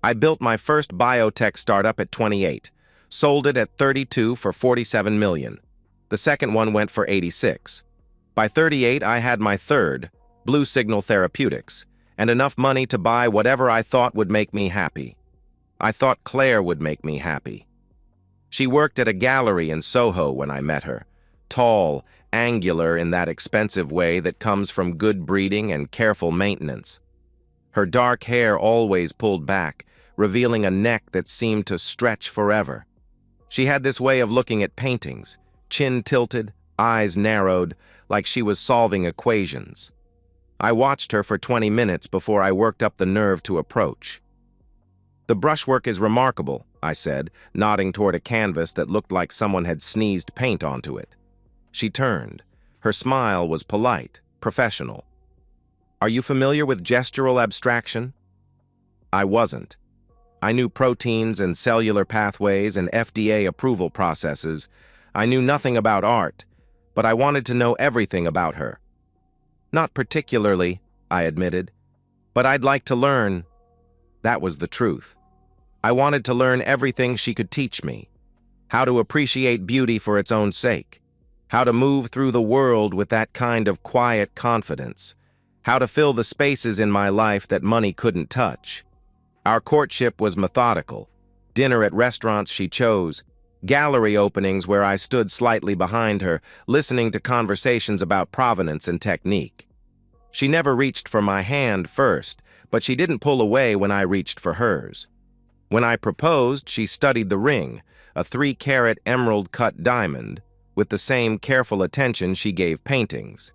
I built my first biotech startup at 28, sold it at 32 for 47 million. The second one went for 86. By 38, I had my third, Blue Signal Therapeutics, and enough money to buy whatever I thought would make me happy. I thought Claire would make me happy. She worked at a gallery in Soho when I met her, tall, angular in that expensive way that comes from good breeding and careful maintenance. Her dark hair always pulled back, revealing a neck that seemed to stretch forever. She had this way of looking at paintings, chin tilted, eyes narrowed, like she was solving equations. I watched her for 20 minutes before I worked up the nerve to approach. "The brushwork is remarkable," I said, nodding toward a canvas that looked like someone had sneezed paint onto it. She turned. Her smile was polite, professional. "Are you familiar with gestural abstraction?" I wasn't. I knew proteins and cellular pathways and FDA approval processes. I knew nothing about art, but I wanted to know everything about her. "Not particularly," I admitted, "but I'd like to learn." That was the truth. I wanted to learn everything she could teach me. How to appreciate beauty for its own sake. How to move through the world with that kind of quiet confidence. How to fill the spaces in my life that money couldn't touch. Our courtship was methodical. Dinner at restaurants she chose. Gallery openings where I stood slightly behind her, listening to conversations about provenance and technique. She never reached for my hand first, but she didn't pull away when I reached for hers. When I proposed, she studied the ring, a 3-carat emerald-cut diamond, with the same careful attention she gave paintings.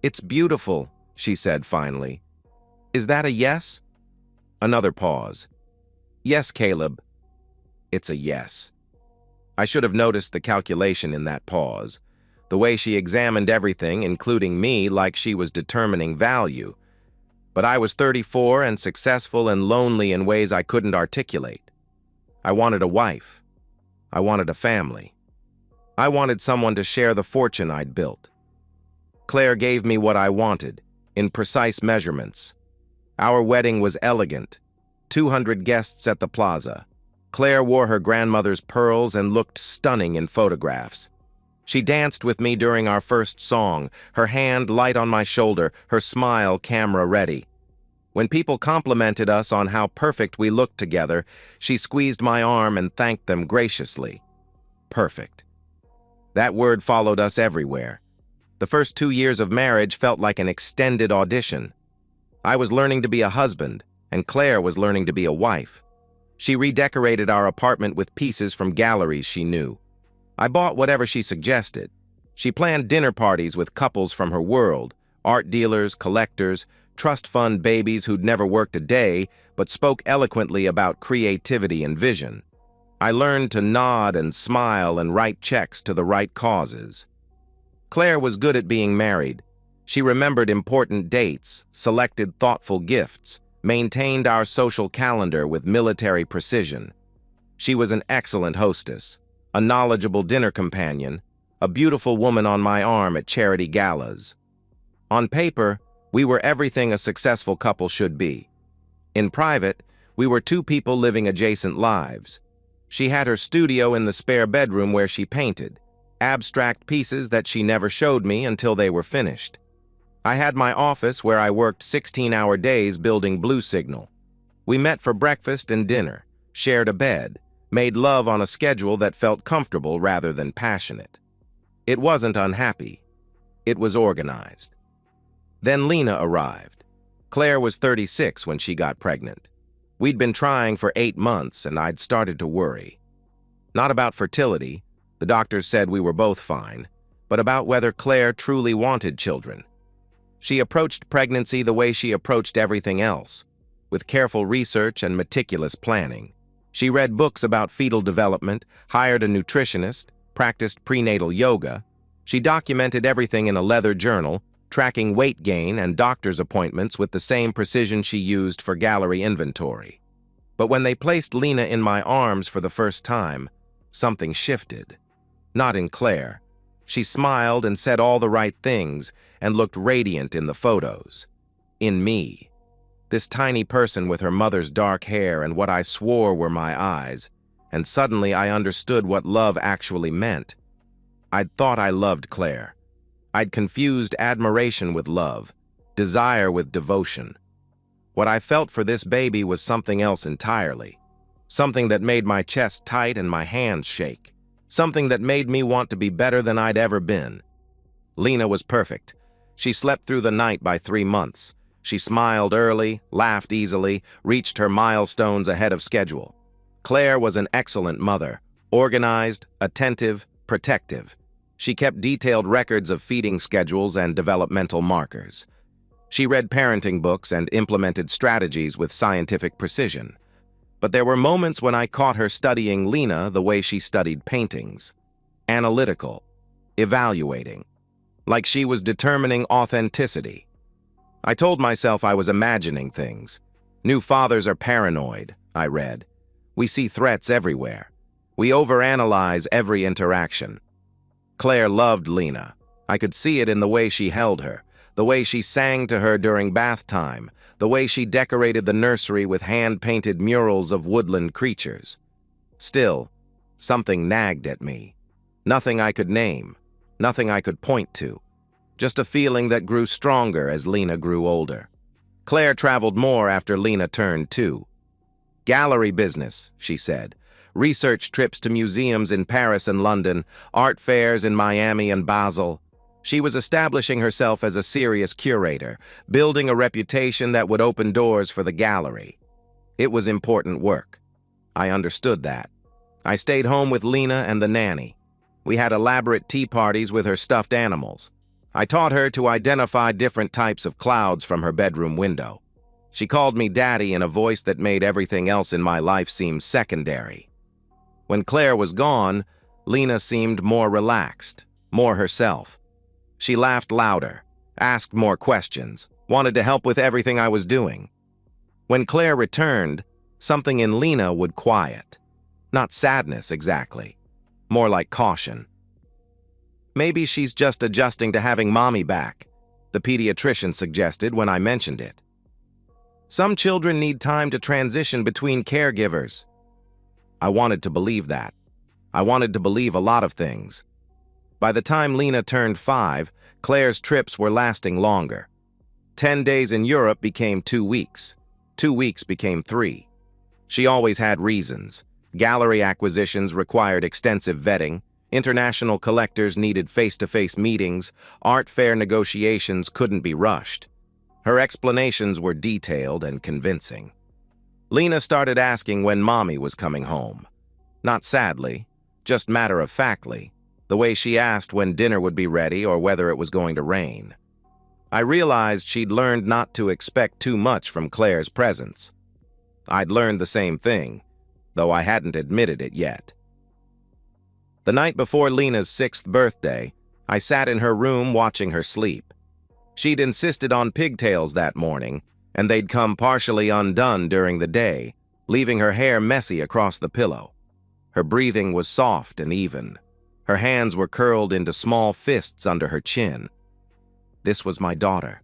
"It's beautiful," she said finally. "Is that a yes?" Another pause. "Yes, Caleb." It's a yes. I should have noticed the calculation in that pause, the way she examined everything, including me, like she was determining value. But I was 34 and successful and lonely in ways I couldn't articulate. I wanted a wife. I wanted a family. I wanted someone to share the fortune I'd built. Claire gave me what I wanted, in precise measurements. Our wedding was elegant. 200 guests at the plaza. Claire wore her grandmother's pearls and looked stunning in photographs. She danced with me during our first song, her hand light on my shoulder, her smile camera-ready. When people complimented us on how perfect we looked together, she squeezed my arm and thanked them graciously. Perfect. That word followed us everywhere. The first 2 years of marriage felt like an extended audition. I was learning to be a husband, and Claire was learning to be a wife. She redecorated our apartment with pieces from galleries she knew. I bought whatever she suggested. She planned dinner parties with couples from her world, art dealers, collectors, trust fund babies who'd never worked a day but spoke eloquently about creativity and vision. I learned to nod and smile and write checks to the right causes. Claire was good at being married. She remembered important dates, selected thoughtful gifts, maintained our social calendar with military precision. She was an excellent hostess, a knowledgeable dinner companion, a beautiful woman on my arm at charity galas. On paper, we were everything a successful couple should be. In private, we were two people living adjacent lives. She had her studio in the spare bedroom where she painted, abstract pieces that she never showed me until they were finished. I had my office where I worked 16-hour days building Blue Signal. We met for breakfast and dinner, shared a bed, made love on a schedule that felt comfortable rather than passionate. It wasn't unhappy. It was organized. Then Lena arrived. Claire was 36 when she got pregnant. We'd been trying for 8 months, and I'd started to worry. Not about fertility, the doctors said we were both fine, but about whether Claire truly wanted children. She approached pregnancy the way she approached everything else, with careful research and meticulous planning. She read books about fetal development, hired a nutritionist, practiced prenatal yoga. She documented everything in a leather journal, tracking weight gain and doctor's appointments with the same precision she used for gallery inventory. But when they placed Lena in my arms for the first time, something shifted. Not in Claire. She smiled and said all the right things and looked radiant in the photos. In me. This tiny person with her mother's dark hair and what I swore were my eyes, and suddenly I understood what love actually meant. I'd thought I loved Claire. I'd confused admiration with love, desire with devotion. What I felt for this baby was something else entirely. Something that made my chest tight and my hands shake. Something that made me want to be better than I'd ever been. Lena was perfect. She slept through the night by 3 months. She smiled early, laughed easily, reached her milestones ahead of schedule. Claire was an excellent mother, organized, attentive, protective. She kept detailed records of feeding schedules and developmental markers. She read parenting books and implemented strategies with scientific precision. But there were moments when I caught her studying Lena the way she studied paintings. Analytical, evaluating, like she was determining authenticity. I told myself I was imagining things. New fathers are paranoid, I read. We see threats everywhere. We overanalyze every interaction. Claire loved Lena. I could see it in the way she held her, the way she sang to her during bath time, the way she decorated the nursery with hand-painted murals of woodland creatures. Still, something nagged at me. Nothing I could name, nothing I could point to. Just a feeling that grew stronger as Lena grew older. Claire traveled more after Lena turned 2. Gallery business, she said. Research trips to museums in Paris and London, art fairs in Miami and Basel. She was establishing herself as a serious curator, building a reputation that would open doors for the gallery. It was important work. I understood that. I stayed home with Lena and the nanny. We had elaborate tea parties with her stuffed animals. I taught her to identify different types of clouds from her bedroom window. She called me Daddy in a voice that made everything else in my life seem secondary. When Claire was gone, Lena seemed more relaxed, more herself. She laughed louder, asked more questions, wanted to help with everything I was doing. When Claire returned, something in Lena would quiet. Not sadness exactly, more like caution. Maybe she's just adjusting to having mommy back, the pediatrician suggested when I mentioned it. Some children need time to transition between caregivers. I wanted to believe that. I wanted to believe a lot of things. By the time Lena turned 5, Claire's trips were lasting longer. 10 days in Europe became 2 weeks. 2 weeks became 3. She always had reasons. Gallery acquisitions required extensive vetting. International collectors needed face-to-face meetings. Art fair negotiations couldn't be rushed. Her explanations were detailed and convincing. Lena started asking when Mommy was coming home. Not sadly, just matter-of-factly, the way she asked when dinner would be ready or whether it was going to rain. I realized she'd learned not to expect too much from Claire's presence. I'd learned the same thing, though I hadn't admitted it yet. The night before Lena's 6th birthday, I sat in her room watching her sleep. She'd insisted on pigtails that morning, and they'd come partially undone during the day, leaving her hair messy across the pillow. Her breathing was soft and even. Her hands were curled into small fists under her chin. This was my daughter.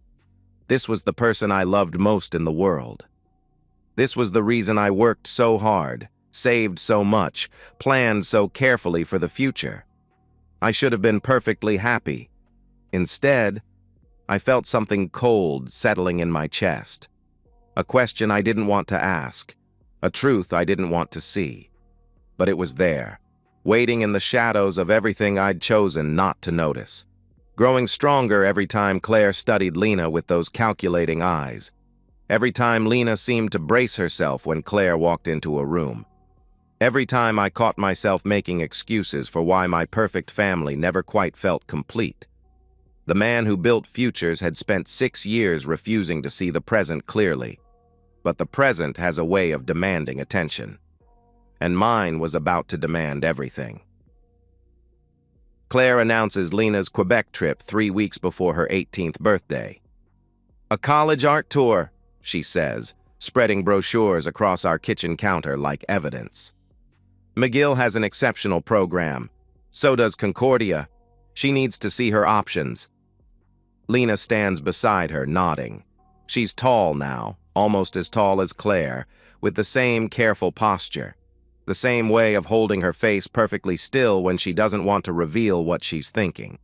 This was the person I loved most in the world. This was the reason I worked so hard, saved so much, planned so carefully for the future. I should have been perfectly happy. Instead, I felt something cold settling in my chest. A question I didn't want to ask, a truth I didn't want to see. But it was there, waiting in the shadows of everything I'd chosen not to notice. Growing stronger every time Claire studied Lena with those calculating eyes. Every time Lena seemed to brace herself when Claire walked into a room. Every time I caught myself making excuses for why my perfect family never quite felt complete. The man who built futures had spent 6 years refusing to see the present clearly. But the present has a way of demanding attention. And mine was about to demand everything. Claire announces Lena's Quebec trip 3 weeks before her 18th birthday. "A college art tour," she says, spreading brochures across our kitchen counter like evidence. McGill has an exceptional program. So does Concordia. She needs to see her options. Lena stands beside her, nodding. She's tall now, almost as tall as Claire, with the same careful posture, the same way of holding her face perfectly still when she doesn't want to reveal what she's thinking.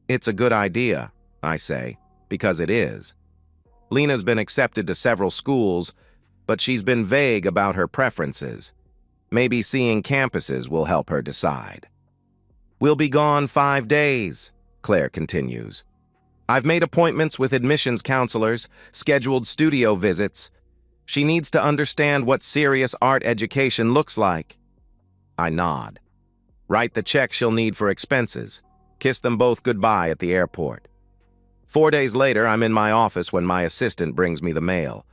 It's a good idea, I say, because it is. Lena's been accepted to several schools, but she's been vague about her preferences. Maybe seeing campuses will help her decide. We'll be gone 5 days, Claire continues. I've made appointments with admissions counselors, scheduled studio visits. She needs to understand what serious art education looks like. I nod. Write the check she'll need for expenses. Kiss them both goodbye at the airport. 4 days later, I'm in my office when my assistant brings me the mail.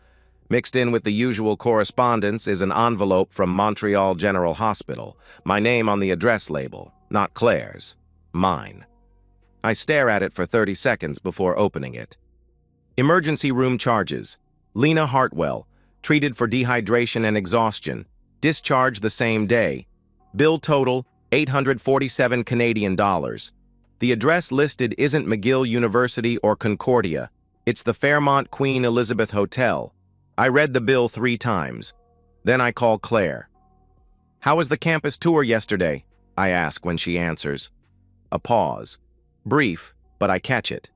Mixed in with the usual correspondence is an envelope from Montreal General Hospital, my name on the address label, not Claire's, mine. I stare at it for 30 seconds before opening it. Emergency room charges. Lena Hartwell, treated for dehydration and exhaustion, discharged the same day. Bill total, $847 Canadian dollars. The address listed isn't McGill University or Concordia. It's the Fairmont Queen Elizabeth Hotel. I read the bill 3 times. Then I call Claire. How was the campus tour yesterday? I ask when she answers. A pause. Brief, but I catch it.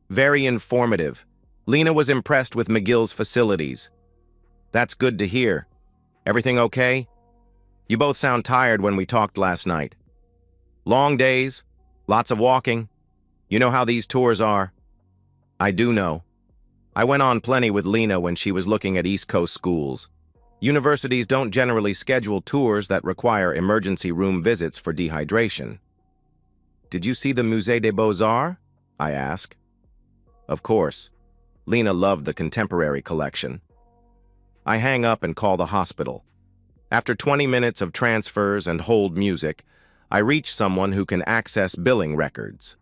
Very informative. Lena was impressed with McGill's facilities. That's good to hear. Everything okay? You both sound tired when we talked last night. Long days, lots of walking. You know how these tours are. I do know. I went on plenty with Lena when she was looking at East Coast schools. Universities don't generally schedule tours that require emergency room visits for dehydration. Did you see the Musée des Beaux-Arts? I ask. Of course. Lena loved the contemporary collection. I hang up and call the hospital. After 20 minutes of transfers and hold music, I reach someone who can access billing records.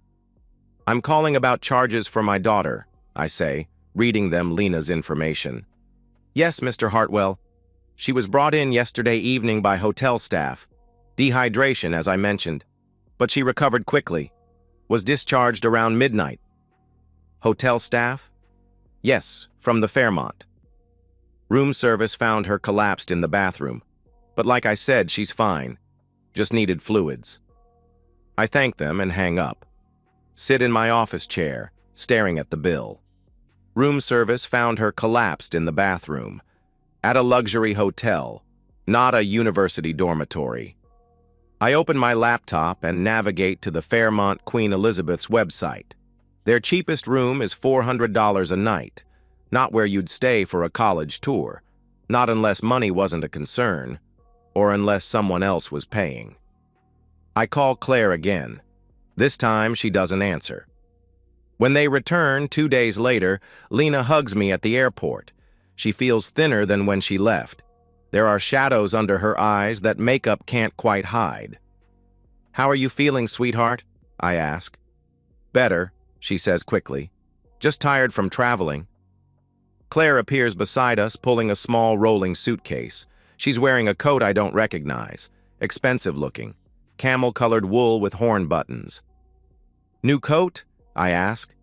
I'm calling about charges for my daughter, I say, reading them Lena's information. Yes, Mr. Hartwell. She was brought in yesterday evening by hotel staff. Dehydration, as I mentioned. But she recovered quickly. Was discharged around midnight. Hotel staff? Yes, from the Fairmont. Room service found her collapsed in the bathroom. But like I said, she's fine. Just needed fluids. I thank them and hang up. Sit in my office chair, staring at the bill. Room service found her collapsed in the bathroom. At a luxury hotel, not a university dormitory. I open my laptop and navigate to the Fairmont Queen Elizabeth's website. Their cheapest room is $400 a night, not where you'd stay for a college tour, not unless money wasn't a concern, or unless someone else was paying. I call Claire again. This time she doesn't answer. When they return 2 days later, Lena hugs me at the airport. She feels thinner than when she left. There are shadows under her eyes that makeup can't quite hide. How are you feeling, sweetheart? I ask. Better, she says quickly. Just tired from traveling. Claire appears beside us, pulling a small rolling suitcase. She's wearing a coat I don't recognize. Expensive looking. Camel-colored wool with horn buttons. New coat? I ask.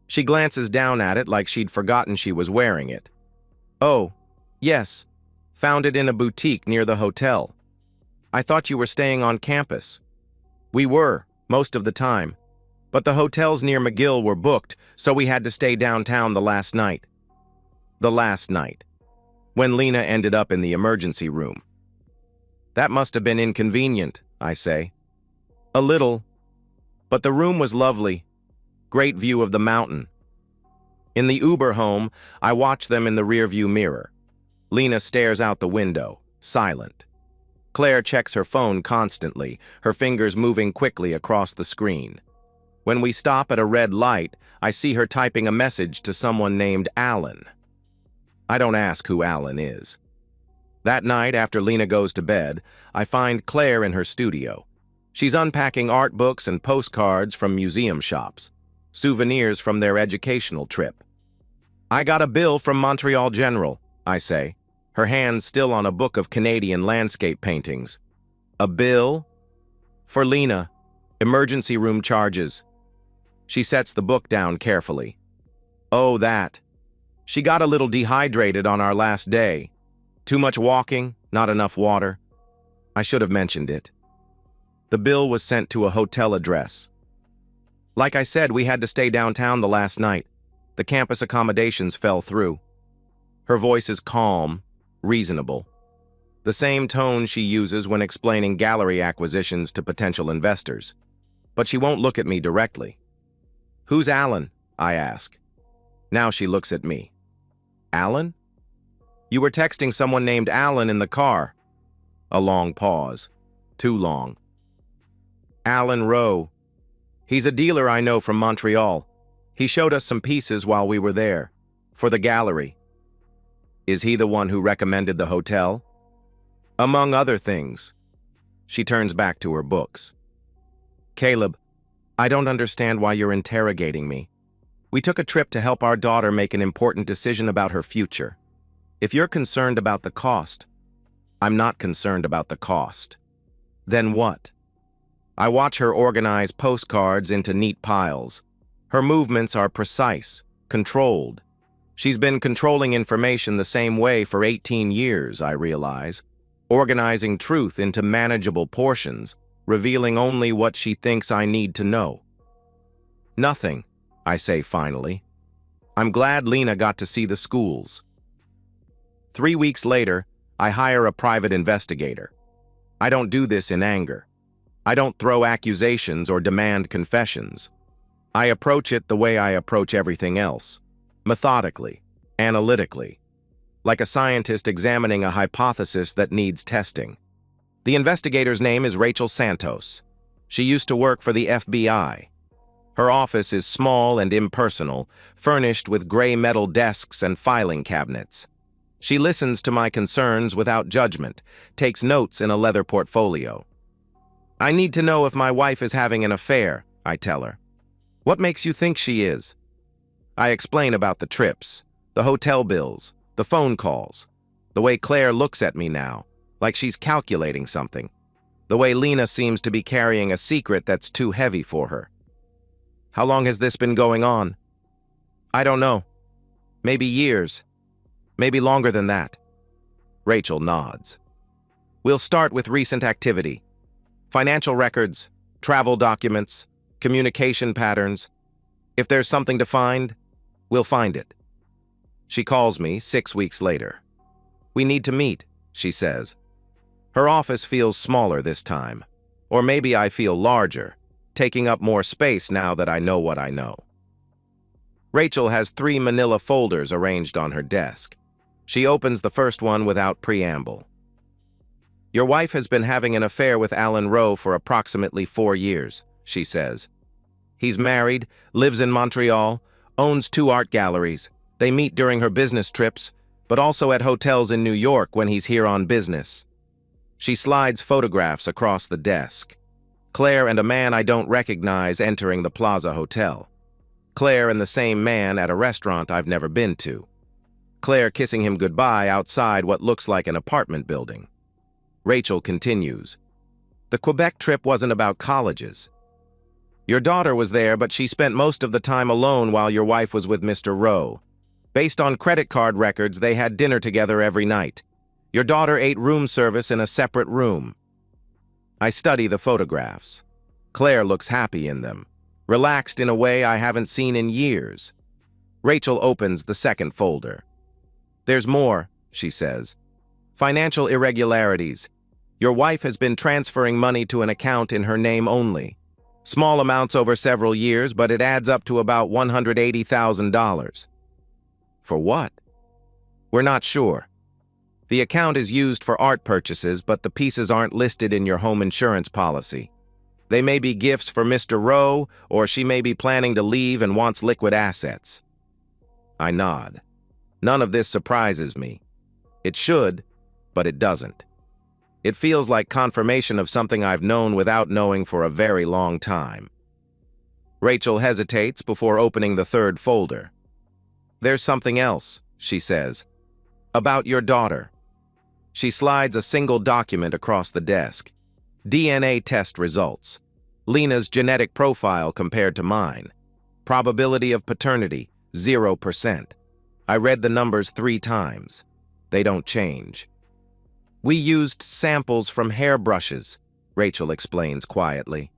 She glances down at it like she'd forgotten she was wearing it. Oh, yes. Found it in a boutique near the hotel. I thought you were staying on campus. We were, most of the time. But the hotels near McGill were booked, so we had to stay downtown the last night. The last night. When Lena ended up in the emergency room. That must have been inconvenient, I say. A little. But the room was lovely. Great view of the mountain. In the Uber home, I watch them in the rearview mirror. Lena stares out the window, silent. Claire checks her phone constantly, her fingers moving quickly across the screen. When we stop at a red light, I see her typing a message to someone named Alan. I don't ask who Alan is. That night, after Lena goes to bed, I find Claire in her studio. She's unpacking art books and postcards from museum shops, souvenirs from their educational trip. I got a bill from Montreal General, I say, her hands still on a book of Canadian landscape paintings. A bill? For Lena. Emergency room charges. She sets the book down carefully. Oh, that. She got a little dehydrated on our last day. Too much walking, not enough water. I should have mentioned it. The bill was sent to a hotel address. Like I said, we had to stay downtown the last night. The campus accommodations fell through. Her voice is calm, reasonable. The same tone she uses when explaining gallery acquisitions to potential investors. But she won't look at me directly. "Who's Alan?" I ask. Now she looks at me. "Alan? You were texting someone named Alan in the car." A long pause. Too long. "Alan Rowe. He's a dealer I know from Montreal. He showed us some pieces while we were there, for the gallery." "Is he the one who recommended the hotel?" "Among other things." She turns back to her books. "Caleb, I don't understand why you're interrogating me. We took a trip to help our daughter make an important decision about her future. If you're concerned about the cost..." "I'm not concerned about the cost." "Then what?" I watch her organize postcards into neat piles. Her movements are precise, controlled. She's been controlling information the same way for 18 years, I realize, organizing truth into manageable portions, revealing only what she thinks I need to know. "Nothing," I say finally. "I'm glad Lena got to see the schools." 3 weeks later, I hire a private investigator. I don't do this in anger. I don't throw accusations or demand confessions. I approach it the way I approach everything else, methodically, analytically, like a scientist examining a hypothesis that needs testing. The investigator's name is Rachel Santos. She used to work for the FBI. Her office is small and impersonal, furnished with gray metal desks and filing cabinets. She listens to my concerns without judgment, takes notes in a leather portfolio. "I need to know if my wife is having an affair," I tell her. "What makes you think she is?" I explain about the trips, the hotel bills, the phone calls, the way Claire looks at me now, like she's calculating something, the way Lena seems to be carrying a secret that's too heavy for her. "How long has this been going on?" "I don't know. Maybe years. Maybe longer than that." Rachel nods. "We'll start with recent activity. Financial records, travel documents, communication patterns. If there's something to find, we'll find it." She calls me 6 weeks later. "We need to meet," she says. Her office feels smaller this time. Or maybe I feel larger, taking up more space now that I know what I know. Rachel has 3 manila folders arranged on her desk. She opens the first one without preamble. "Your wife has been having an affair with Alan Rowe for approximately 4 years, she says. "He's married, lives in Montreal, owns 2 art galleries. They meet during her business trips, but also at hotels in New York when he's here on business." She slides photographs across the desk. Claire and a man I don't recognize entering the Plaza Hotel. Claire and the same man at a restaurant I've never been to. Claire kissing him goodbye outside what looks like an apartment building. Rachel continues. "The Quebec trip wasn't about colleges. Your daughter was there, but she spent most of the time alone while your wife was with Mr. Rowe. Based on credit card records, they had dinner together every night. Your daughter ate room service in a separate room." I study the photographs. Claire looks happy in them, relaxed in a way I haven't seen in years. Rachel opens the second folder. "There's more," she says. "Financial irregularities. Your wife has been transferring money to an account in her name only. Small amounts over several years, but it adds up to about $180,000. "For what?" "We're not sure. The account is used for art purchases, but the pieces aren't listed in your home insurance policy. They may be gifts for Mr. Rowe, or she may be planning to leave and wants liquid assets." I nod. None of this surprises me. It should, but it doesn't. It feels like confirmation of something I've known without knowing for a very long time. Rachel hesitates before opening the third folder. "There's something else," she says. "About your daughter." She slides a single document across the desk. DNA test results. Lena's genetic profile compared to mine. Probability of paternity, 0%. I read the numbers 3 times. They don't change. We used samples from hairbrushes, Rachel explains quietly.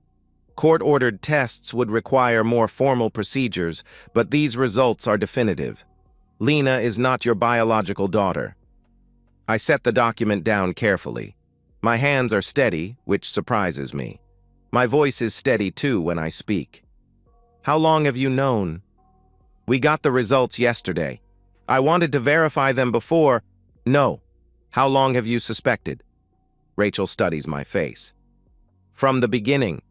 Court-ordered tests would require more formal procedures, but these results are definitive. Lena is not your biological daughter. I set the document down carefully. My hands are steady, which surprises me. My voice is steady too when I speak. How long have you known? We got the results yesterday. I wanted to verify them before. No. How long have you suspected? Rachel studies my face. From the beginning.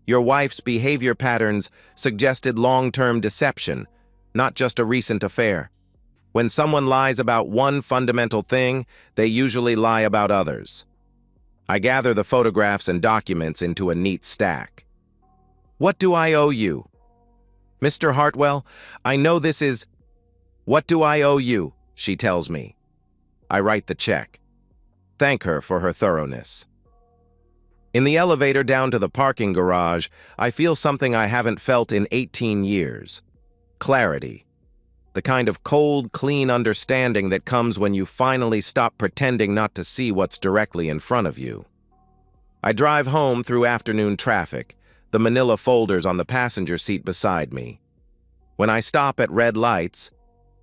Your wife's behavior patterns suggested long-term deception, not just a recent affair. When someone lies about one fundamental thing, they usually lie about others. I gather the photographs and documents into a neat stack. What do I owe you? Mr. Hartwell, I know this is... What do I owe you? She tells me. I write the check. Thank her for her thoroughness. In the elevator down to the parking garage, I feel something I haven't felt in 18 years. Clarity. The kind of cold, clean understanding that comes when you finally stop pretending not to see what's directly in front of you. I drive home through afternoon traffic, the manila folders on the passenger seat beside me. When I stop at red lights,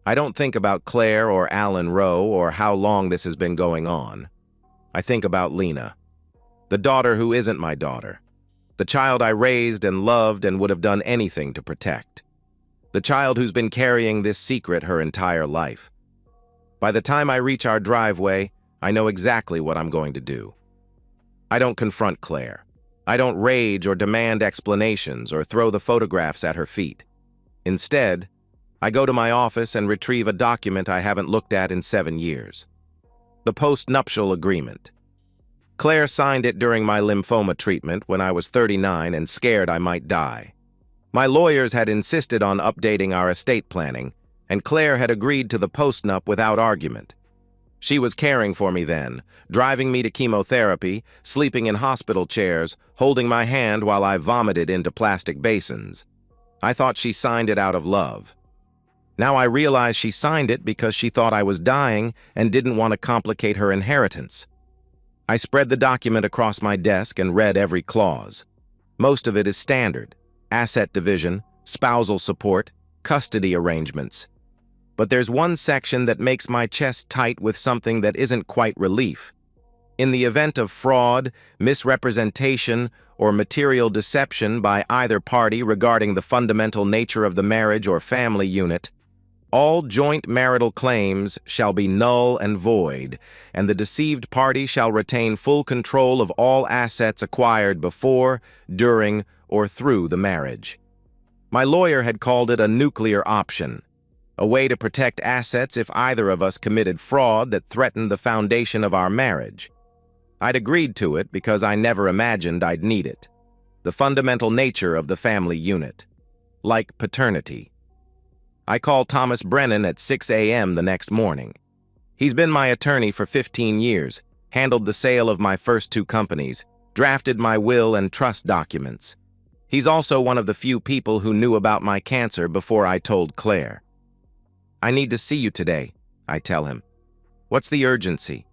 I don't think about Claire or Alan Rowe or how long this has been going on. I think about Lena, the daughter who isn't my daughter, the child I raised and loved and would have done anything to protect. The child who's been carrying this secret her entire life. By the time I reach our driveway, I know exactly what I'm going to do. I don't confront Claire. I don't rage or demand explanations or throw the photographs at her feet. Instead, I go to my office and retrieve a document I haven't looked at in 7 years. The post-nuptial agreement. Claire signed it during my lymphoma treatment when I was 39 and scared I might die. My lawyers had insisted on updating our estate planning, and Claire had agreed to the post-nup without argument. She was caring for me then, driving me to chemotherapy, sleeping in hospital chairs, holding my hand while I vomited into plastic basins. I thought she signed it out of love. Now I realize she signed it because she thought I was dying and didn't want to complicate her inheritance. I spread the document across my desk and read every clause. Most of it is standard. Asset division, spousal support, custody arrangements. But there's one section that makes my chest tight with something that isn't quite relief. In the event of fraud, misrepresentation, or material deception by either party regarding the fundamental nature of the marriage or family unit, all joint marital claims shall be null and void, and the deceived party shall retain full control of all assets acquired before, during, or through the marriage. My lawyer had called it a nuclear option, a way to protect assets if either of us committed fraud that threatened the foundation of our marriage. I'd agreed to it because I never imagined I'd need it. The fundamental nature of the family unit. Like paternity. I call Thomas Brennan at 6 a.m. the next morning. He's been my attorney for 15 years, handled the sale of my first 2 companies, drafted my will and trust documents. He's also one of the few people who knew about my cancer before I told Claire. I need to see you today, I tell him. What's the urgency?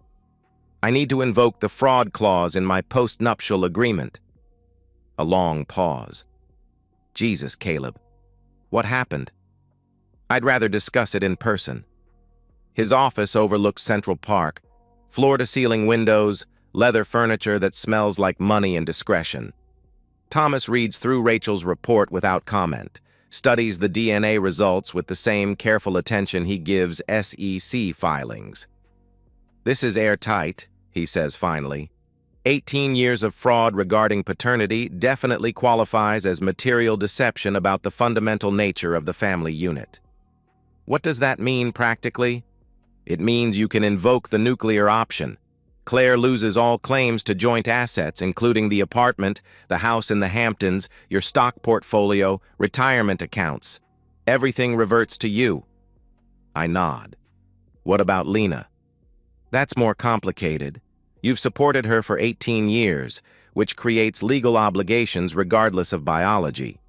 I need to invoke the fraud clause in my post-nuptial agreement. A long pause. Jesus, Caleb. What happened? I'd rather discuss it in person. His office overlooks Central Park, floor-to-ceiling windows, leather furniture that smells like money and discretion. Thomas reads through Rachel's report without comment, studies the DNA results with the same careful attention he gives SEC filings. This is airtight, he says finally. 18 years of fraud regarding paternity definitely qualifies as material deception about the fundamental nature of the family unit. What does that mean practically? It means you can invoke the nuclear option. Claire loses all claims to joint assets, including the apartment, the house in the Hamptons, your stock portfolio, retirement accounts. Everything reverts to you. I nod. What about Lena? That's more complicated. You've supported her for 18 years, which creates legal obligations regardless of biology.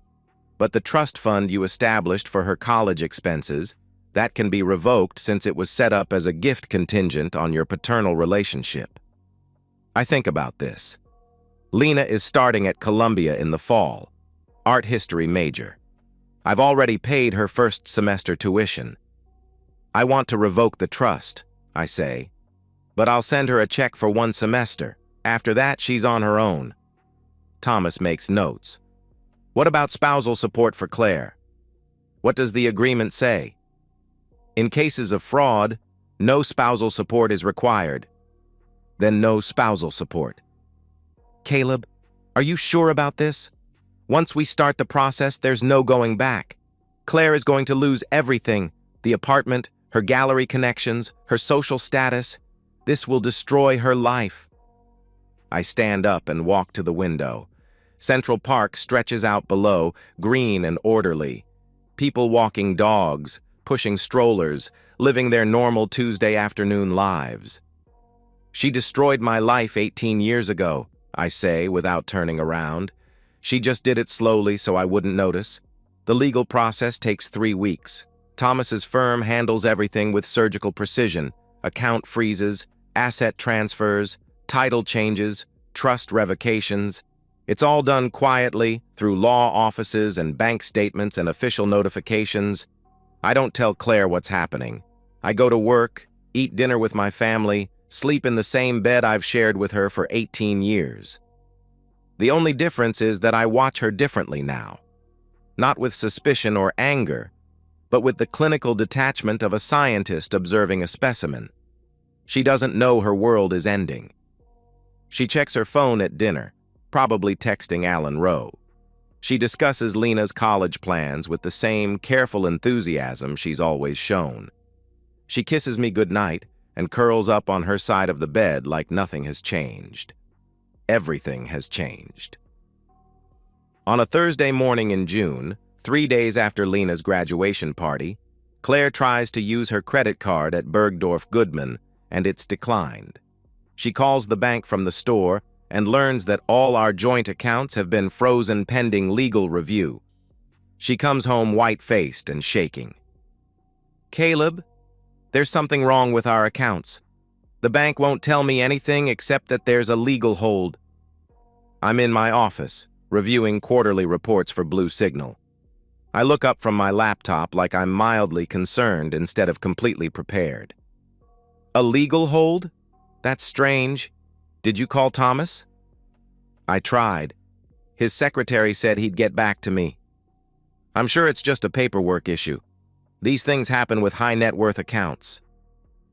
But the trust fund you established for her college expenses, That can be revoked since it was set up as a gift contingent on your paternal relationship. I think about this. Lena is starting at Columbia in the fall, art history major. I've already paid her first semester tuition. I want to revoke the trust, I say, but I'll send her a check for 1 semester. After that, she's on her own. Thomas makes notes. What about spousal support for Claire? What does the agreement say? In cases of fraud, no spousal support is required. Then no spousal support. Caleb, are you sure about this? Once we start the process, there's no going back. Claire is going to lose everything: the apartment, her gallery connections, her social status. This will destroy her life. I stand up and walk to the window. Central Park stretches out below, green and orderly. People walking dogs, pushing strollers, living their normal Tuesday afternoon lives. She destroyed my life 18 years ago, I say without turning around. She just did it slowly so I wouldn't notice. The legal process takes 3 weeks. Thomas's firm handles everything with surgical precision: account freezes, asset transfers, title changes, trust revocations. It's all done quietly through law offices and bank statements and official notifications. I don't tell Claire what's happening. I go to work, eat dinner with my family, sleep in the same bed I've shared with her for 18 years. The only difference is that I watch her differently now. Not with suspicion or anger, but with the clinical detachment of a scientist observing a specimen. She doesn't know her world is ending. She checks her phone at dinner, probably texting Alan Rowe. She discusses Lena's college plans with the same careful enthusiasm she's always shown. She kisses me goodnight and curls up on her side of the bed like nothing has changed. Everything has changed. On a Thursday morning in June, 3 days after Lena's graduation party, Claire tries to use her credit card at Bergdorf Goodman, and it's declined. She calls the bank from the store and learns that all our joint accounts have been frozen pending legal review. She comes home white-faced and shaking. Caleb, there's something wrong with our accounts. The bank won't tell me anything except that there's a legal hold. I'm in my office, reviewing quarterly reports for Blue Signal. I look up from my laptop like I'm mildly concerned instead of completely prepared. A legal hold? That's strange. Did you call Thomas? I tried. His secretary said he'd get back to me. I'm sure it's just a paperwork issue. These things happen with high net worth accounts.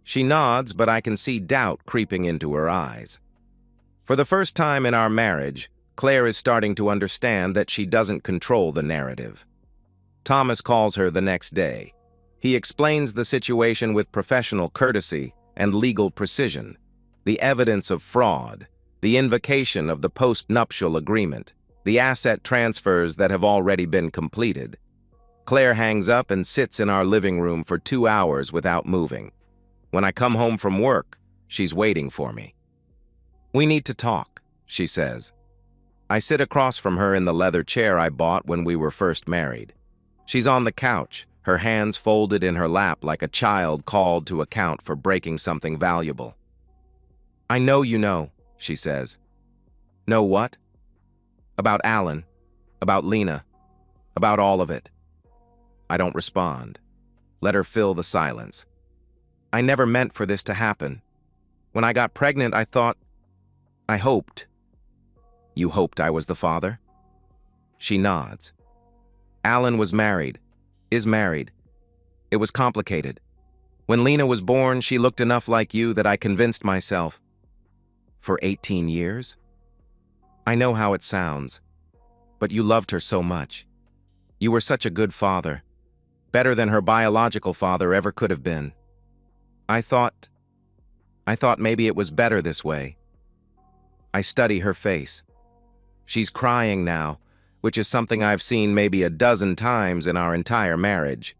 She nods, but I can see doubt creeping into her eyes. For the first time in our marriage, Claire is starting to understand that she doesn't control the narrative. Thomas calls her the next day. He explains the situation with professional courtesy and legal precision. The evidence of fraud, the invocation of the post-nuptial agreement, the asset transfers that have already been completed. Claire hangs up and sits in our living room for 2 hours without moving. When I come home from work, she's waiting for me. We need to talk, she says. I sit across from her in the leather chair I bought when we were first married. She's on the couch, her hands folded in her lap like a child called to account for breaking something valuable. I know you know, she says. Know what? About Alan, about Lena, about all of it. I don't respond. Let her fill the silence. I never meant for this to happen. When I got pregnant, I hoped. You hoped I was the father? She nods. Alan was married, is married. It was complicated. When Lena was born, she looked enough like you that I convinced myself. For 18 years? I know how it sounds, but you loved her so much. You were such a good father, better than her biological father ever could have been. I thought maybe it was better this way. I study her face. She's crying now, which is something I've seen maybe a dozen times in our entire marriage.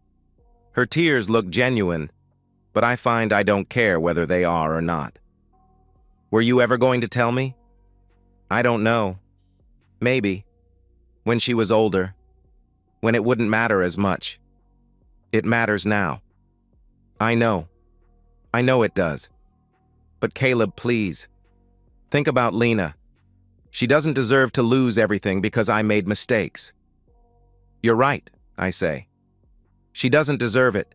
Her tears look genuine, but I find I don't care whether they are or not. Were you ever going to tell me? I don't know. Maybe. When she was older. When it wouldn't matter as much. It matters now. I know. I know it does. But Caleb, please. Think about Lena. She doesn't deserve to lose everything because I made mistakes. You're right, I say. She doesn't deserve it.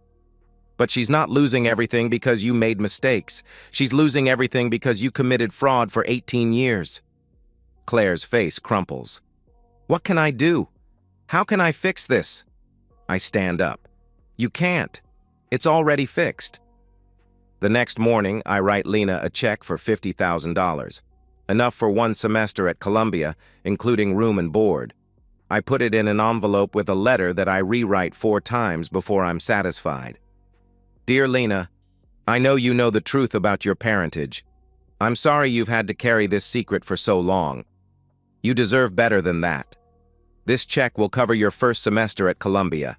But she's not losing everything because you made mistakes. She's losing everything because you committed fraud for 18 years. Claire's face crumples. What can I do? How can I fix this? I stand up. You can't. It's already fixed. The next morning, I write Lena a check for $50,000, enough for 1 semester at Columbia, including room and board. I put it in an envelope with a letter that I rewrite 4 times before I'm satisfied. Dear Lena, I know you know the truth about your parentage. I'm sorry you've had to carry this secret for so long. You deserve better than that. This check will cover your first semester at Columbia.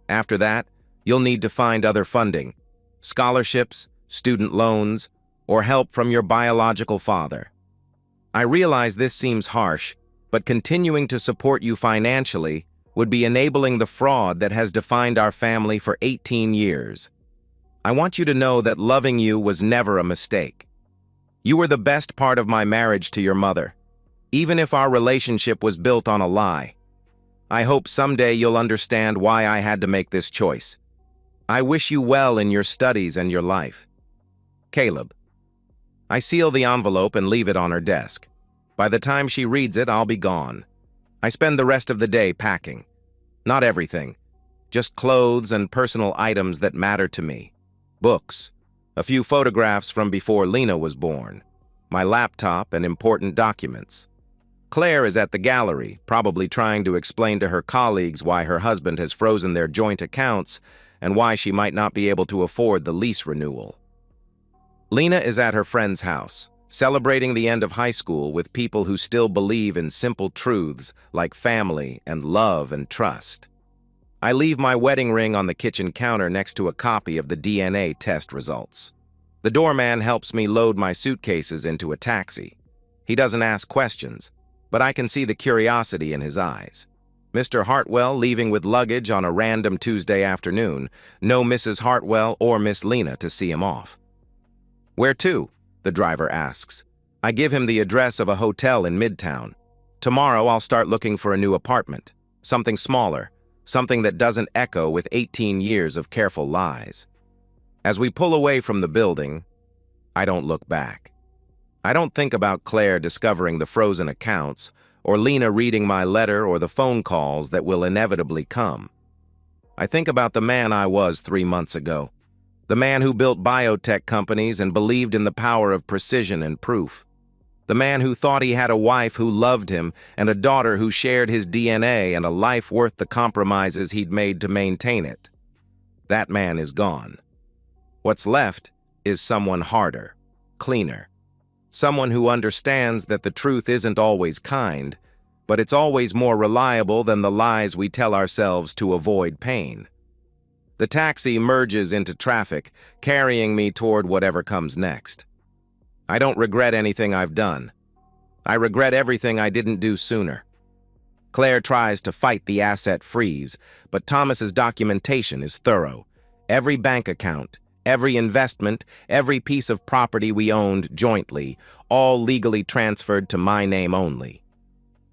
After that, you'll need to find other funding, scholarships, student loans, or help from your biological father. I realize this seems harsh, but continuing to support you financially would be enabling the fraud that has defined our family for 18 years. I want you to know that loving you was never a mistake. You were the best part of my marriage to your mother, even if our relationship was built on a lie. I hope someday you'll understand why I had to make this choice. I wish you well in your studies and your life. Caleb. I seal the envelope and leave it on her desk. By the time she reads it, I'll be gone. I spend the rest of the day packing. Not everything, just clothes and personal items that matter to me. Books, a few photographs from before Lena was born, my laptop and important documents. Claire is at the gallery, probably trying to explain to her colleagues why her husband has frozen their joint accounts and why she might not be able to afford the lease renewal. Lena is at her friend's house, celebrating the end of high school with people who still believe in simple truths like family and love and trust. I leave my wedding ring on the kitchen counter next to a copy of the DNA test results. The doorman helps me load my suitcases into a taxi. He doesn't ask questions, but I can see the curiosity in his eyes. Mr. Hartwell leaving with luggage on a random Tuesday afternoon. No Mrs. Hartwell or Miss Lena to see him off. Where to? The driver asks. I give him the address of a hotel in Midtown. Tomorrow I'll start looking for a new apartment, something smaller, something that doesn't echo with 18 years of careful lies. As we pull away from the building, I don't look back. I don't think about Claire discovering the frozen accounts, or Lena reading my letter or the phone calls that will inevitably come. I think about the man I was 3 months ago, the man who built biotech companies and believed in the power of precision and proof. The man who thought he had a wife who loved him and a daughter who shared his DNA and a life worth the compromises he'd made to maintain it. That man is gone. What's left is someone harder, cleaner. Someone who understands that the truth isn't always kind, but it's always more reliable than the lies we tell ourselves to avoid pain. The taxi merges into traffic, carrying me toward whatever comes next. I don't regret anything I've done. I regret everything I didn't do sooner. Claire tries to fight the asset freeze, but Thomas's documentation is thorough. Every bank account, every investment, every piece of property we owned jointly, all legally transferred to my name only.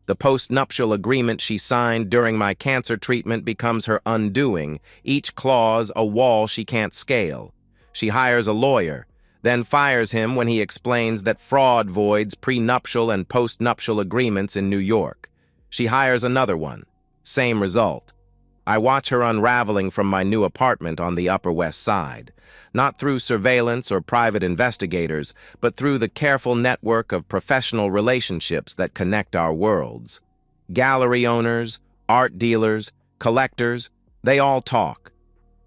The post-nuptial agreement she signed during my cancer treatment becomes her undoing, each clause a wall she can't scale. She hires a lawyer, then fires him when he explains that fraud voids prenuptial and post-nuptial agreements in New York. She hires another one. Same result. I watch her unraveling from my new apartment on the Upper West Side, not through surveillance or private investigators, but through the careful network of professional relationships that connect our worlds. Gallery owners, art dealers, collectors, they all talk.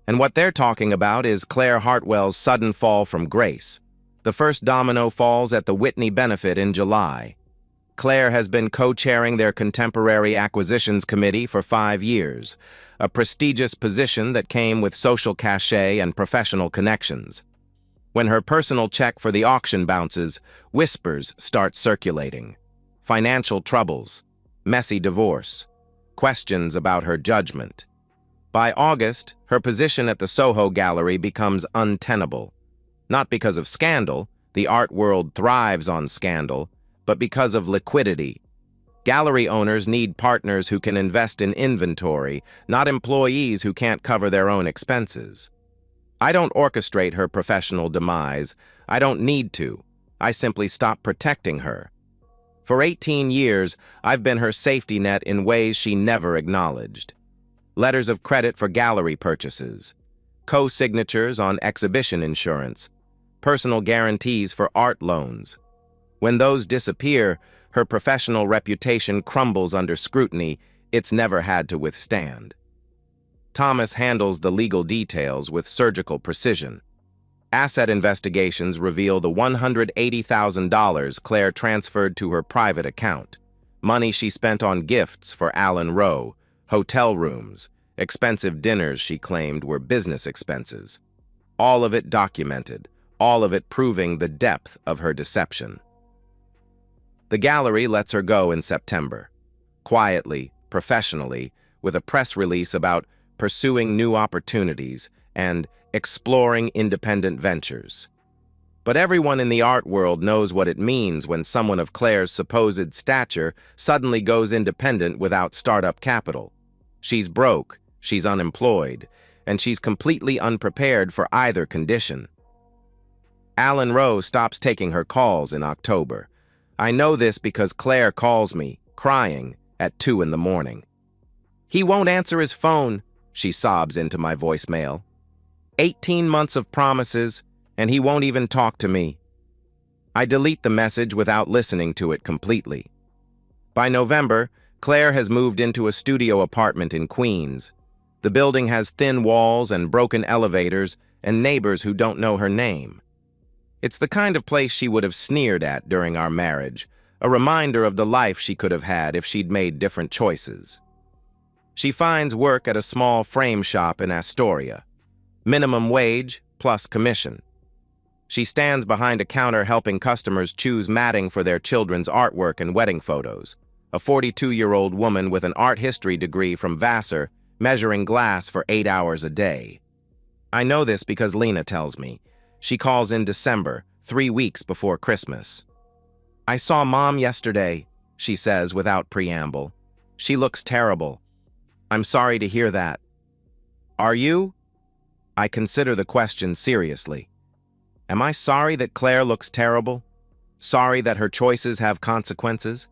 And what they're talking about is Claire Hartwell's sudden fall from grace. The first domino falls at the Whitney benefit in July. Claire has been co-chairing their Contemporary Acquisitions Committee for 5 years, a prestigious position that came with social cachet and professional connections. When her personal check for the auction bounces, whispers start circulating. Financial troubles, messy divorce, questions about her judgment. By August, her position at the Soho Gallery becomes untenable. Not because of scandal, the art world thrives on scandal, but because of liquidity. Gallery owners need partners who can invest in inventory, not employees who can't cover their own expenses. I don't orchestrate her professional demise. I don't need to. I simply stop protecting her. For 18 years, I've been her safety net in ways she never acknowledged. Letters of credit for gallery purchases, co-signatures on exhibition insurance, personal guarantees for art loans. When those disappear, her professional reputation crumbles under scrutiny it's never had to withstand. Thomas handles the legal details with surgical precision. Asset investigations reveal the $180,000 Claire transferred to her private account, money she spent on gifts for Alan Rowe, hotel rooms, expensive dinners she claimed were business expenses. All of it documented, all of it proving the depth of her deception. The gallery lets her go in September, quietly, professionally, with a press release about pursuing new opportunities and exploring independent ventures. But everyone in the art world knows what it means when someone of Claire's supposed stature suddenly goes independent without startup capital. She's broke, she's unemployed, and she's completely unprepared for either condition. Alan Rowe stops taking her calls in October. I know this because Claire calls me, crying, at 2 in the morning. "He won't answer his phone," she sobs into my voicemail. 18 months of promises, and he won't even talk to me. I delete the message without listening to it completely. By November, Claire has moved into a studio apartment in Queens. The building has thin walls and broken elevators and neighbors who don't know her name. It's the kind of place she would have sneered at during our marriage, a reminder of the life she could have had if she'd made different choices. She finds work at a small frame shop in Astoria. Minimum wage plus commission. She stands behind a counter helping customers choose matting for their children's artwork and wedding photos. A 42-year-old woman with an art history degree from Vassar, measuring glass for 8 hours a day. I know this because Lena tells me. She calls in December, 3 weeks before Christmas. "I saw Mom yesterday," she says without preamble. "She looks terrible. I'm sorry to hear that." "Are you?" I consider the question seriously. Am I sorry that Claire looks terrible? Sorry that her choices have consequences?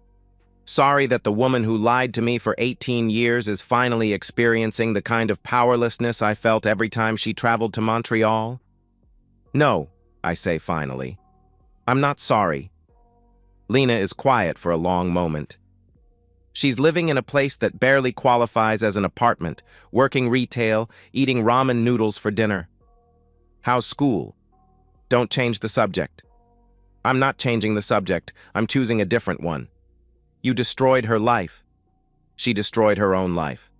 Sorry that the woman who lied to me for 18 years is finally experiencing the kind of powerlessness I felt every time she traveled to Montreal? "No," I say finally. "I'm not sorry." Lena is quiet for a long moment. She's living in a place that barely qualifies as an apartment, working retail, eating ramen noodles for dinner. "How's school?" "Don't change the subject." "I'm not changing the subject. I'm choosing a different one." "You destroyed her life." "She destroyed her own life.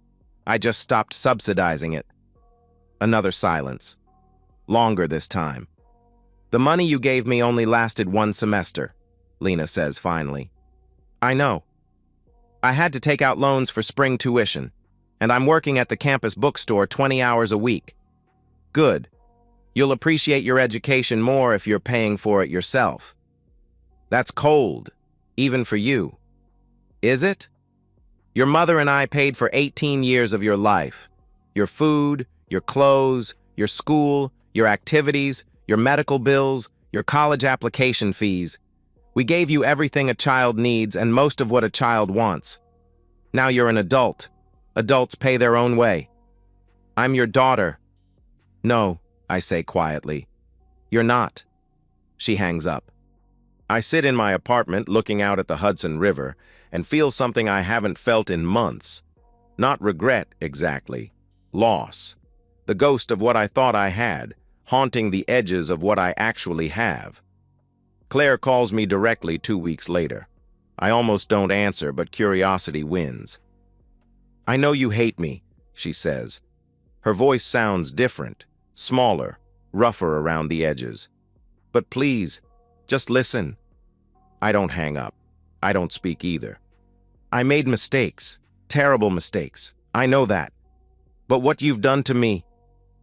I just stopped subsidizing it." Another silence. Longer this time. "The money you gave me only lasted 1 semester," Lena says finally. "I know. I had to take out loans for spring tuition, and I'm working at the campus bookstore 20 hours a week." "Good. You'll appreciate your education more if you're paying for it yourself." "That's cold, even for you." "Is it? Your mother and I paid for 18 years of your life. Your food, your clothes, your school, your activities, your medical bills, your college application fees. We gave you everything a child needs and most of what a child wants. Now you're an adult. Adults pay their own way. I'm your daughter." "No," I say quietly. "You're not." She hangs up. I sit in my apartment looking out at the Hudson River and feel something I haven't felt in months. Not regret, exactly. Loss. The ghost of what I thought I had, haunting the edges of what I actually have. Claire calls me directly 2 weeks later. I almost don't answer, but curiosity wins. "I know you hate me," she says. Her voice sounds different, smaller, rougher around the edges. "But please, just listen." I don't hang up. I don't speak either. "I made mistakes, terrible mistakes. I know that. But what you've done to me.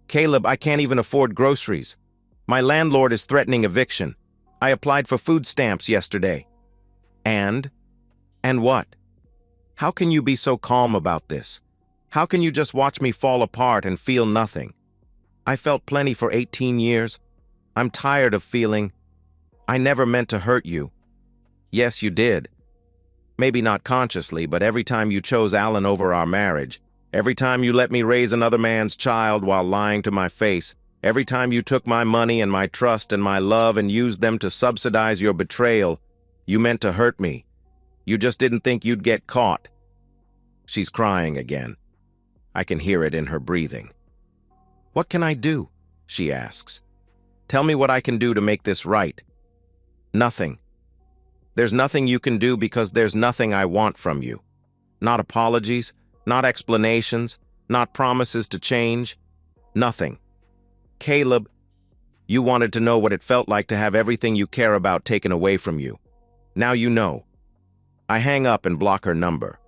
Caleb, I can't even afford groceries. My landlord is threatening eviction. I applied for food stamps yesterday. And what? How can you be so calm about this? How can you just watch me fall apart and feel nothing? I felt plenty for 18 years. I'm tired of feeling. I never meant to hurt you. Yes, you did. Maybe not consciously, but every time you chose Alan over our marriage, every time you let me raise another man's child while lying to my face, every time you took my money and my trust and my love and used them to subsidize your betrayal, you meant to hurt me. You just didn't think you'd get caught. She's crying again. I can hear it in her breathing. What can I do? She asks. Tell me what I can do to make this right. Nothing. There's nothing you can do because there's nothing I want from you. Not apologies, not explanations, not promises to change. Nothing. Caleb, you wanted to know what it felt like to have everything you care about taken away from you. Now you know. I hang up and block her number.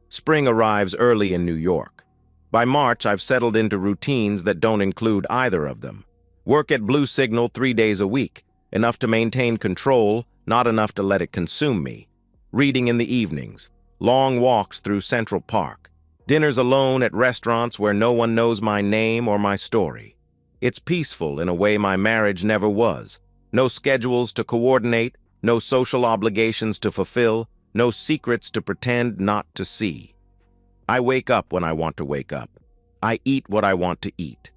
Spring arrives early in New York. By March, I've settled into routines that don't include either of them. Work at Blue Signal 3 days a week, enough to maintain control, not enough to let it consume me. Reading in the evenings, long walks through Central Park, dinners alone at restaurants where no one knows my name or my story. It's peaceful in a way my marriage never was. No schedules to coordinate, no social obligations to fulfill, no secrets to pretend not to see. I wake up when I want to wake up. I eat what I want to eat.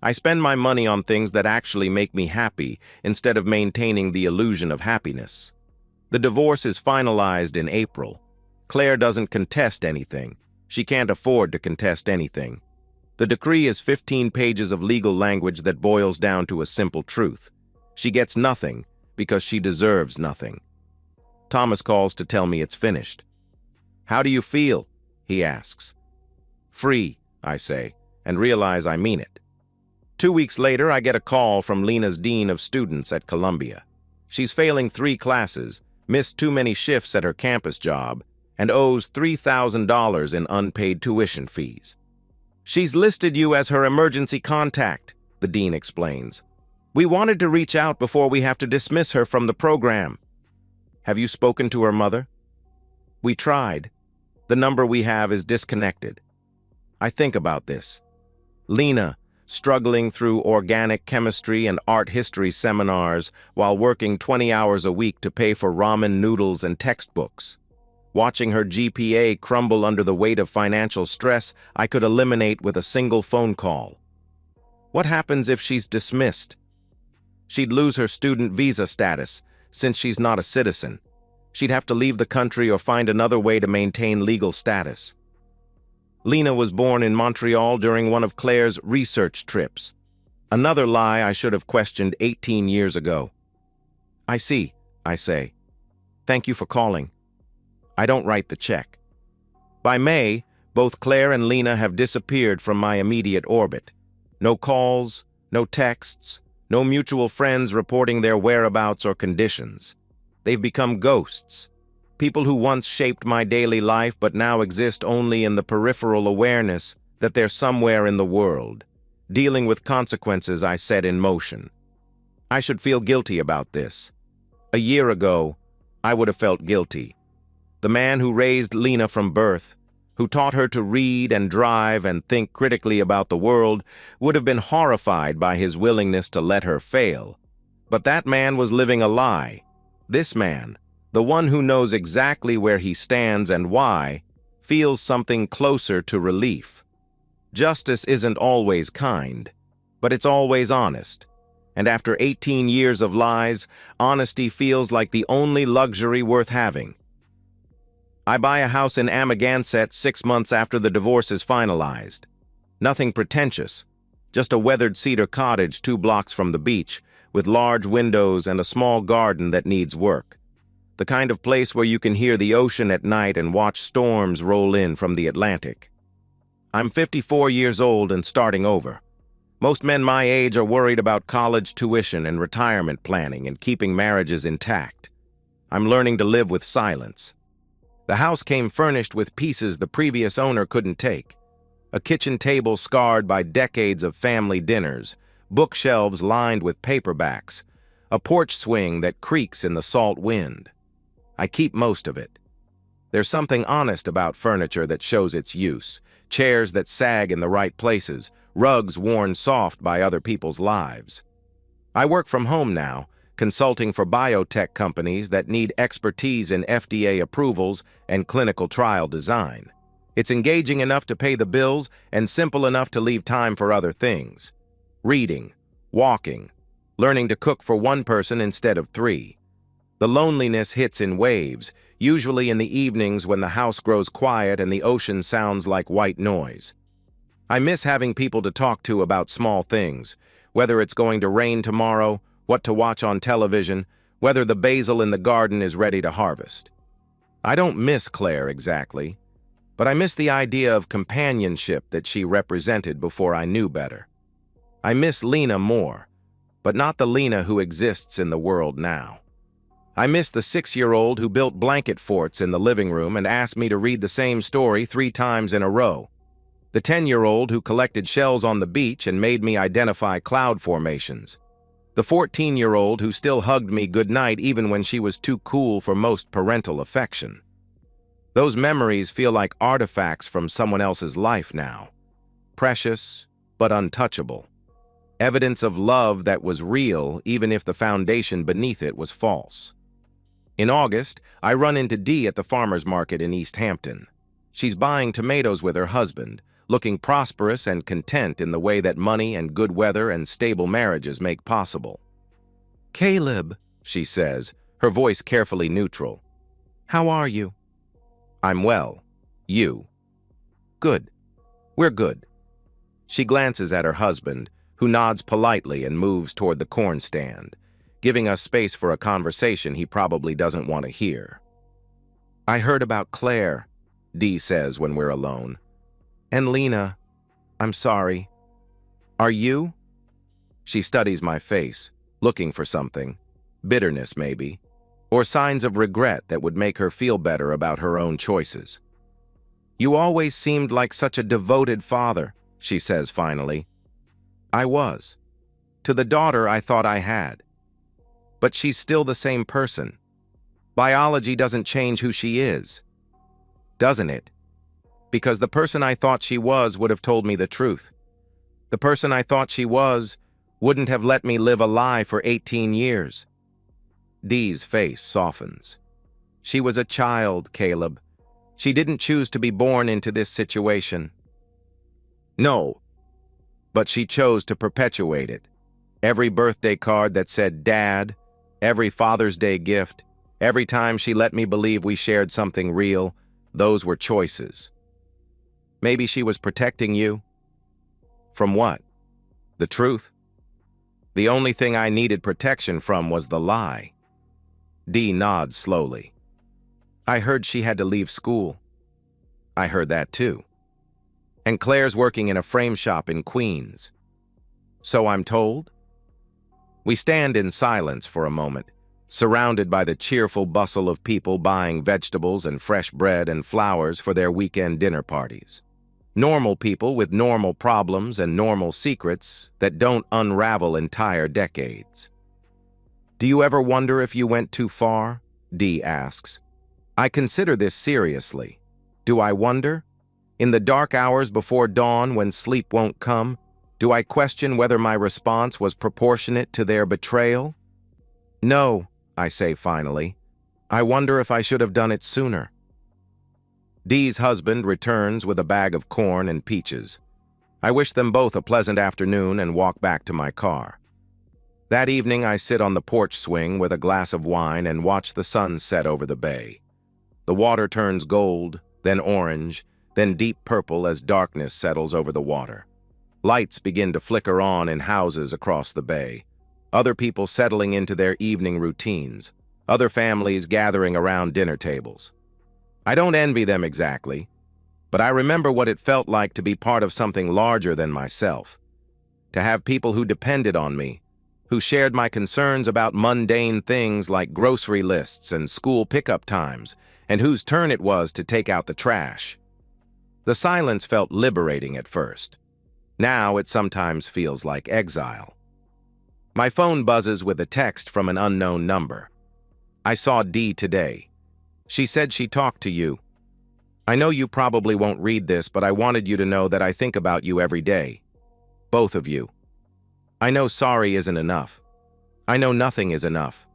I spend my money on things that actually make me happy instead of maintaining the illusion of happiness. The divorce is finalized in April. Claire doesn't contest anything. She can't afford to contest anything. The decree is 15 pages of legal language that boils down to a simple truth. She gets nothing because she deserves nothing. Thomas calls to tell me it's finished. How do you feel? He asks. Free, I say, and realize I mean it. 2 weeks later, I get a call from Lena's dean of students at Columbia. She's failing 3 classes, missed too many shifts at her campus job, and owes $3,000 in unpaid tuition fees. She's listed you as her emergency contact, the dean explains. We wanted to reach out before we have to dismiss her from the program. Have you spoken to her mother? We tried. The number we have is disconnected. I think about this. Lena, struggling through organic chemistry and art history seminars while working 20 hours a week to pay for ramen noodles and textbooks. Watching her GPA crumble under the weight of financial stress I could eliminate with a single phone call. What happens if she's dismissed? She'd lose her student visa status, since she's not a citizen. She'd have to leave the country or find another way to maintain legal status. Lena was born in Montreal during one of Claire's research trips. Another lie I should have questioned 18 years ago. I see, I say. Thank you for calling. I don't write the check. By May, both Claire and Lena have disappeared from my immediate orbit. No calls, no texts, no mutual friends reporting their whereabouts or conditions. They've become ghosts, people who once shaped my daily life but now exist only in the peripheral awareness that they're somewhere in the world, dealing with consequences I set in motion. I should feel guilty about this. A year ago, I would have felt guilty. The man who raised Lena from birth, who taught her to read and drive and think critically about the world, would have been horrified by his willingness to let her fail. But that man was living a lie. This man, the one who knows exactly where he stands and why, feels something closer to relief. Justice isn't always kind, but it's always honest. And after 18 years of lies, honesty feels like the only luxury worth having. I buy a house in Amagansett 6 months after the divorce is finalized. Nothing pretentious, just a weathered cedar cottage 2 blocks from the beach, with large windows and a small garden that needs work. The kind of place where you can hear the ocean at night and watch storms roll in from the Atlantic. I'm 54 years old and starting over. Most men my age are worried about college tuition and retirement planning and keeping marriages intact. I'm learning to live with silence. The house came furnished with pieces the previous owner couldn't take. A kitchen table scarred by decades of family dinners, bookshelves lined with paperbacks, a porch swing that creaks in the salt wind. I keep most of it. There's something honest about furniture that shows its use, chairs that sag in the right places, rugs worn soft by other people's lives. I work from home now, consulting for biotech companies that need expertise in FDA approvals and clinical trial design. It's engaging enough to pay the bills and simple enough to leave time for other things. Reading, walking, learning to cook for one person instead of three. The loneliness hits in waves, usually in the evenings when the house grows quiet and the ocean sounds like white noise. I miss having people to talk to about small things, whether it's going to rain tomorrow, what to watch on television, whether the basil in the garden is ready to harvest. I don't miss Claire exactly, but I miss the idea of companionship that she represented before I knew better. I miss Lena more, but not the Lena who exists in the world now. I miss the 6-year-old who built blanket forts in the living room and asked me to read the same story 3 times in a row. The 10-year-old who collected shells on the beach and made me identify cloud formations. The 14-year-old who still hugged me goodnight even when she was too cool for most parental affection. Those memories feel like artifacts from someone else's life now. Precious, but untouchable. Evidence of love that was real even if the foundation beneath it was false. In August, I run into Dee at the farmer's market in East Hampton. She's buying tomatoes with her husband, looking prosperous and content in the way that money and good weather and stable marriages make possible. "Caleb," she says, her voice carefully neutral. "How are you?" "I'm well. You?" "Good. We're good." She glances at her husband, who nods politely and moves toward the corn stand, giving us space for a conversation he probably doesn't want to hear. "I heard about Claire," Dee says when we're alone. "And Lena. I'm sorry. Are you?" She studies my face, looking for something. Bitterness, maybe. Or signs of regret that would make her feel better about her own choices. "You always seemed like such a devoted father," she says finally. "I was. To the daughter I thought I had. But she's still the same person. Biology doesn't change who she is. Doesn't it? Because the person I thought she was would have told me the truth. The person I thought she was wouldn't have let me live a lie for 18 years. Dee's face softens. "She was a child, Caleb. She didn't choose to be born into this situation." "No, but she chose to perpetuate it. Every birthday card that said Dad, every Father's Day gift, every time she let me believe we shared something real, those were choices. Maybe she was protecting you." "From what? The truth?" "The only thing I needed protection from was the lie." Dee nods slowly. "I heard she had to leave school." "I heard that too. And Claire's working in a frame shop in Queens." "So I'm told?" We stand in silence for a moment, surrounded by the cheerful bustle of people buying vegetables and fresh bread and flowers for their weekend dinner parties. Normal people with normal problems and normal secrets that don't unravel entire decades. "Do you ever wonder if you went too far?" Dee asks. "I consider this seriously. Do I wonder? In the dark hours before dawn when sleep won't come, do I question whether my response was proportionate to their betrayal? No, I say finally. I wonder if I should have done it sooner." Dee's husband returns with a bag of corn and peaches. I wish them both a pleasant afternoon and walk back to my car. That evening I sit on the porch swing with a glass of wine and watch the sun set over the bay. The water turns gold, then orange, then deep purple as darkness settles over the water. Lights begin to flicker on in houses across the bay. Other people settling into their evening routines. Other families gathering around dinner tables. I don't envy them exactly, but I remember what it felt like to be part of something larger than myself. To have people who depended on me, who shared my concerns about mundane things like grocery lists and school pickup times, and whose turn it was to take out the trash. The silence felt liberating at first. Now it sometimes feels like exile. My phone buzzes with a text from an unknown number. I saw Dee today. She said she talked to you. I know you probably won't read this, but I wanted you to know that I think about you every day. Both of you. I know sorry isn't enough. I know nothing is enough.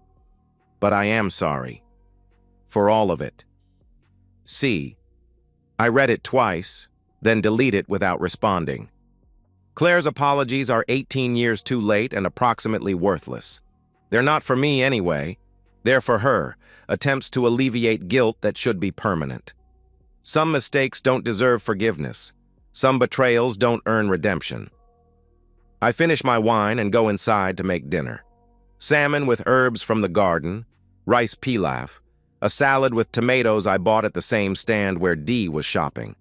But I am sorry. For all of it. C. I read it twice, then delete it without responding. Claire's apologies are 18 years too late and approximately worthless. They're not for me anyway. They're for her, attempts to alleviate guilt that should be permanent. Some mistakes don't deserve forgiveness. Some betrayals don't earn redemption. I finish my wine and go inside to make dinner. Salmon with herbs from the garden, rice pilaf, a salad with tomatoes I bought at the same stand where Dee was shopping.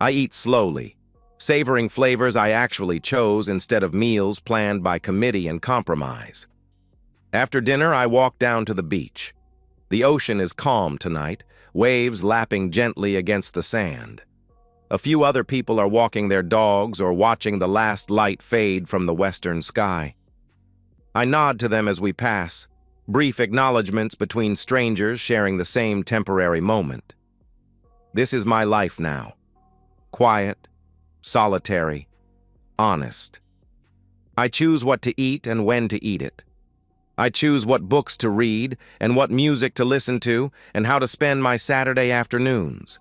I eat slowly, savoring flavors I actually chose instead of meals planned by committee and compromise. After dinner, I walk down to the beach. The ocean is calm tonight, waves lapping gently against the sand. A few other people are walking their dogs or watching the last light fade from the western sky. I nod to them as we pass, brief acknowledgments between strangers sharing the same temporary moment. This is my life now. Quiet, solitary, honest. I choose what to eat and when to eat it. I choose what books to read and what music to listen to and how to spend my Saturday afternoons.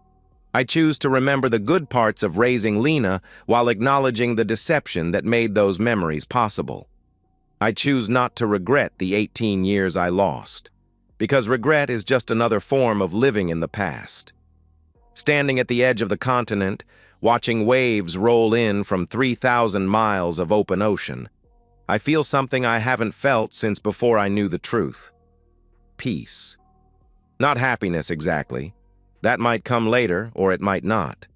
I choose to remember the good parts of raising Lena while acknowledging the deception that made those memories possible. I choose not to regret the 18 years I lost, because regret is just another form of living in the past. Standing at the edge of the continent, watching waves roll in from 3,000 miles of open ocean, I feel something I haven't felt since before I knew the truth. Peace. Not happiness exactly. That might come later, or it might not.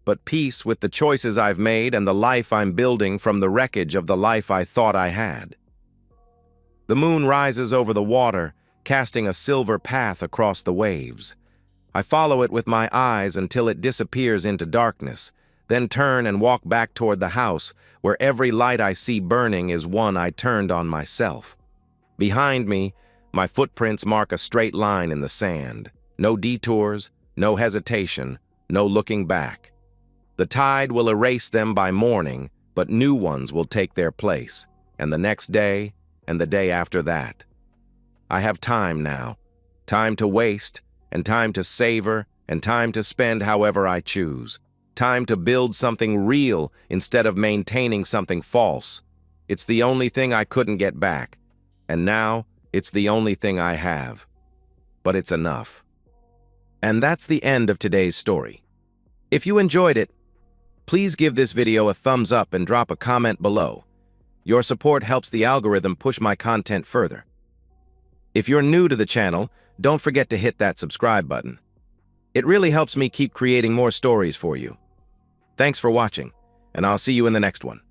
But peace with the choices I've made and the life I'm building from the wreckage of the life I thought I had. The moon rises over the water, casting a silver path across the waves. I follow it with my eyes until it disappears into darkness, then turn and walk back toward the house, where every light I see burning is one I turned on myself. Behind me, my footprints mark a straight line in the sand. No detours, no hesitation, no looking back. The tide will erase them by morning, but new ones will take their place, and the next day, and the day after that. I have time now, time to waste, and time to savor, and time to spend however I choose. Time to build something real instead of maintaining something false. It's the only thing I couldn't get back, and now it's the only thing I have. But it's enough. And that's the end of today's story. If you enjoyed it, please give this video a thumbs up and drop a comment below. Your support helps the algorithm push my content further. If you're new to the channel, don't forget to hit that subscribe button. It really helps me keep creating more stories for you. Thanks for watching, and I'll see you in the next one.